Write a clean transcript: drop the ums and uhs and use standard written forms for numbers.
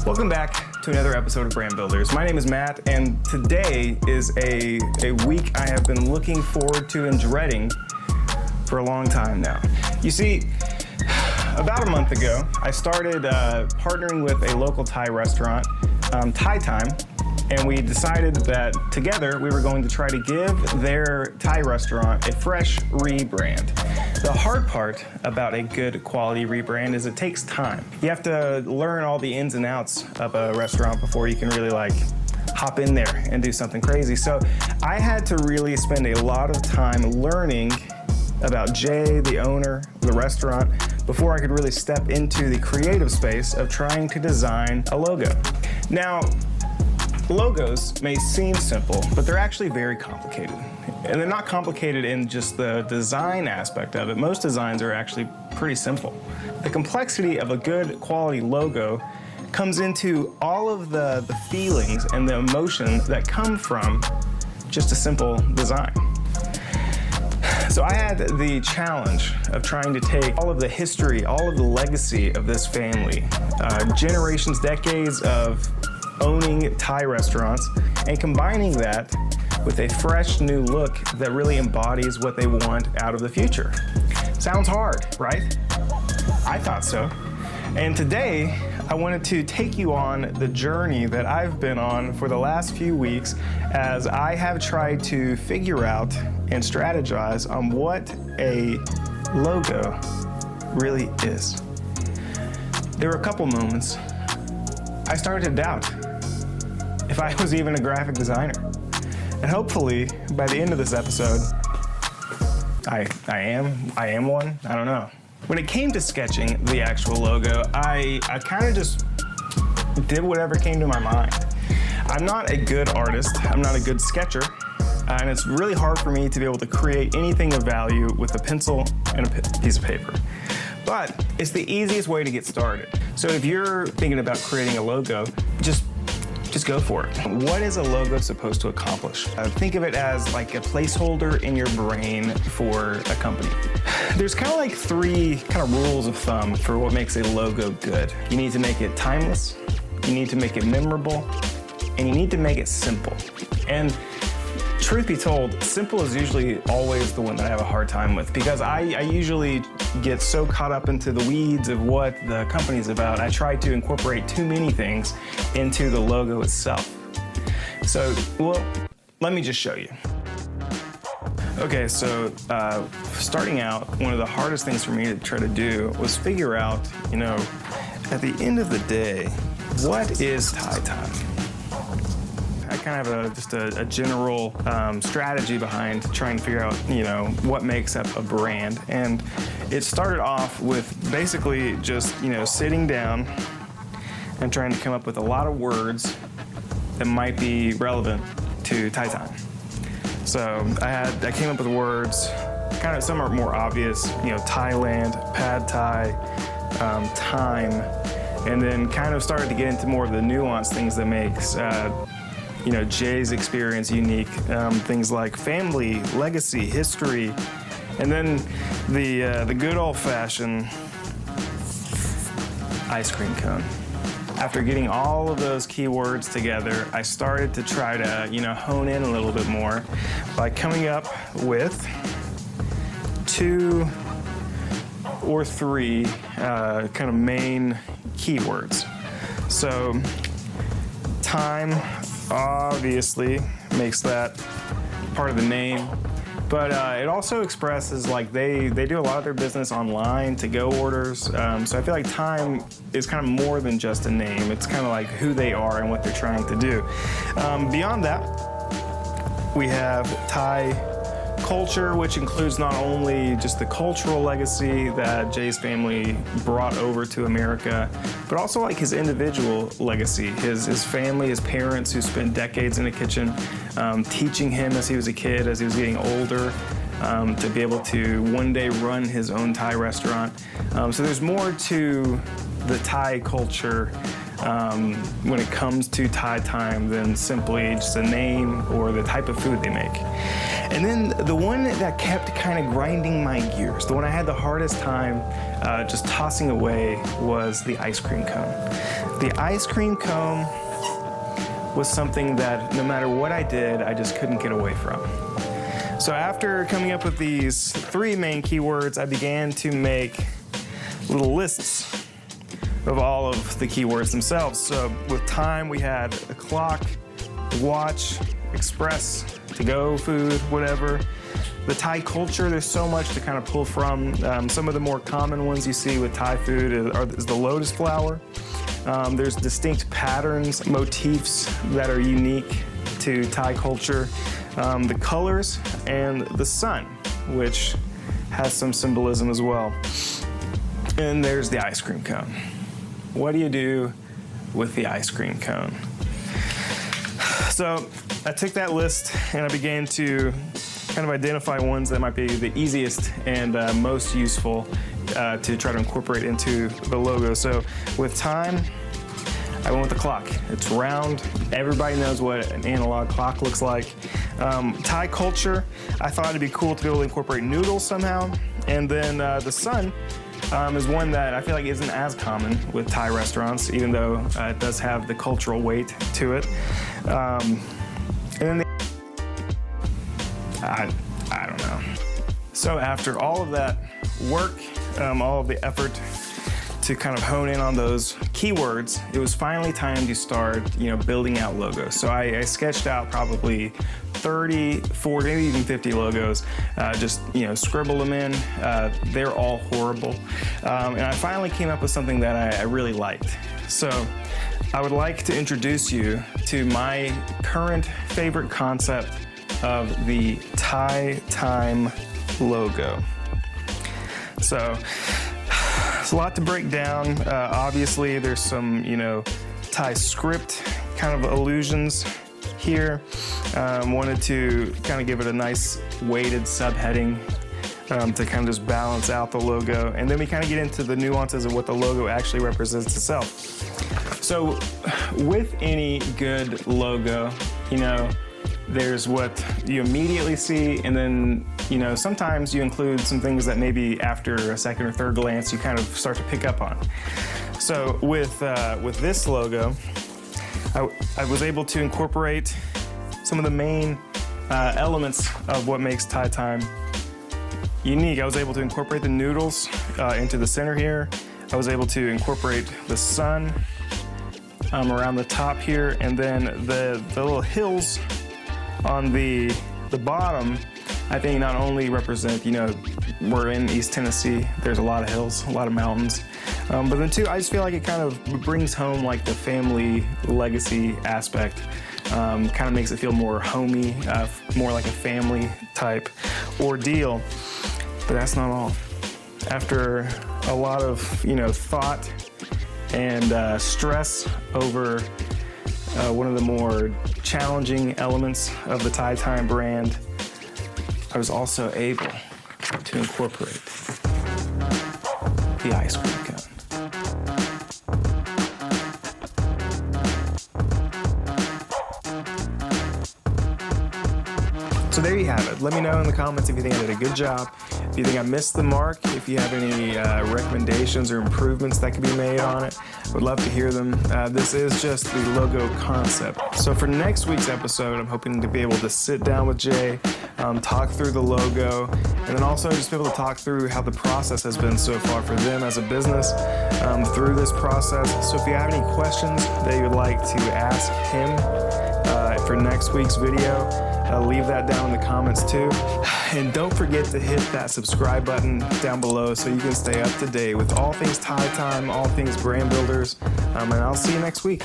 Welcome back to another episode of Brand Builders. My name is Matt, and today is a week I have been looking forward to and dreading for a long time now. You see, about a month ago, I started partnering with a local Thai restaurant, Thai Time, and we decided that together we were going to try to give their Thai restaurant a fresh rebrand. The hard part about a good quality rebrand is it takes time. You have to learn all the ins and outs of a restaurant before you can really hop in there and do something crazy. So I had to really spend a lot of time learning about Jay, the owner of the restaurant, before I could really step into the creative space of trying to design a logo. Now, logos may seem simple, but they're actually very complicated. And they're not complicated in just the design aspect of it. Most designs are actually pretty simple. The complexity of a good quality logo comes into all of the feelings and the emotion that come from just a simple design. So I had the challenge of trying to take all of the history, all of the legacy of this family, generations, decades of owning Thai restaurants, and combining that with a fresh new look that really embodies what they want out of the future. Sounds hard, right? I thought so. And today, I wanted to take you on the journey that I've been on for the last few weeks as I have tried to figure out and strategize on what a logo really is. There were a couple moments I started to doubt if I was even a graphic designer. And hopefully, by the end of this episode, I am one, I don't know. When it came to sketching the actual logo, I kind of just did whatever came to my mind. I'm not a good artist, I'm not a good sketcher, and it's really hard for me to be able to create anything of value with a pencil and a piece of paper. But it's the easiest way to get started. So if you're thinking about creating a logo, just go for it. What is a logo supposed to accomplish? Think of it as like a placeholder in your brain for a company. There's kind of like three rules of thumb for what makes a logo good. You need to make it timeless, you need to make it memorable, and you need to make it simple. And truth be told, simple is usually always the one that I have a hard time with, because I usually get so caught up into the weeds of what the company's about. I try to incorporate too many things into the logo itself. So, well, let me just show you. Okay, so starting out, one of the hardest things for me to try to do was figure out, at the end of the day, what is Thai Time? I kind of have just a general strategy behind trying to figure out, what makes up a brand. And it started off with basically just, sitting down and trying to come up with a lot of words that might be relevant to Thai Time. So I came up with words, kind of some are more obvious, Thailand, Pad Thai, time, and then kind of started to get into more of the nuanced things that makes Jay's experience unique, things like family, legacy, history, and then the good old-fashioned ice cream cone. After getting all of those keywords together, I started to try to, hone in a little bit more by coming up with 2 or 3 kind of main keywords. So, time obviously makes that part of the name, but it also expresses they do a lot of their business online, to-go orders, so I feel like time is kind of more than just a name. It's kind of like who they are and what they're trying to do. Beyond that, we have Thai culture, which includes not only just the cultural legacy that Jay's family brought over to America, but also his individual legacy, his family, his parents who spent decades in the kitchen, teaching him as he was a kid, as he was getting older, to be able to one day run his own Thai restaurant. So there's more to the Thai culture when it comes to Thai Time than simply just a name or the type of food they make. And then the one that kept kind of grinding my gears, the one I had the hardest time just tossing away, was the ice cream cone. The ice cream cone was something that no matter what I did, I just couldn't get away from. So after coming up with these 3 main keywords, I began to make little lists of all of the keywords themselves. So with time, we had a clock, watch, express, to-go food, whatever. The Thai culture, there's so much to kind of pull from. Some of the more common ones you see with Thai food is the lotus flower. There's distinct patterns, motifs that are unique to Thai culture. The colors, and the sun, which has some symbolism as well. And there's the ice cream cone. What do you do with the ice cream cone? So I took that list and I began to kind of identify ones that might be the easiest and most useful to try to incorporate into the logo. So with time, I went with the clock. It's round. Everybody knows what an analog clock looks like. Thai culture, I thought it'd be cool to be able to incorporate noodles somehow. And then the sun is one that I feel like isn't as common with Thai restaurants, even though it does have the cultural weight to it. And then I don't know. So after all of that work, all of the effort to kind of hone in on those keywords, it was finally time to start, building out logos. So I sketched out probably 30, 40, maybe even 50 logos, just, scribble them in. They're all horrible. And I finally came up with something that I really liked. So I would like to introduce you to my current favorite concept of the Thai Time logo. So it's a lot to break down. Obviously, there's some, Thai script kind of allusions here. Wanted to kind of give it a nice weighted subheading to kind of just balance out the logo. And then we kind of get into the nuances of what the logo actually represents itself. So with any good logo, there's what you immediately see, and then, sometimes you include some things that maybe after a second or third glance you kind of start to pick up on. So with this logo, I was able to incorporate some of the main elements of what makes Thai Time unique. I was able to incorporate the noodles into the center here. I was able to incorporate the sun around the top here, and then the little hills on the bottom, I think not only represent, we're in East Tennessee, there's a lot of hills, a lot of mountains, but then too, I just feel like it kind of brings home like the family legacy aspect, kind of makes it feel more homey, more like a family type ordeal. But that's not all. After a lot of, thought and stress over one of the more challenging elements of the Thai Time brand, I was also able to incorporate the ice cream cone. So there you have it. Let me know in the comments if you think I did a good job, if you think I missed the mark, if you have any recommendations or improvements that could be made on it. I would love to hear them. This is just the logo concept. So for next week's episode, I'm hoping to be able to sit down with Jay, talk through the logo, and then also just be able to talk through how the process has been so far for them as a business through this process. So if you have any questions that you would like to ask him for next week's video, leave that down in the comments too. And don't forget to hit that subscribe button down below so you can stay up to date with all things Thai Time, all things brand builders, and I'll see you next week.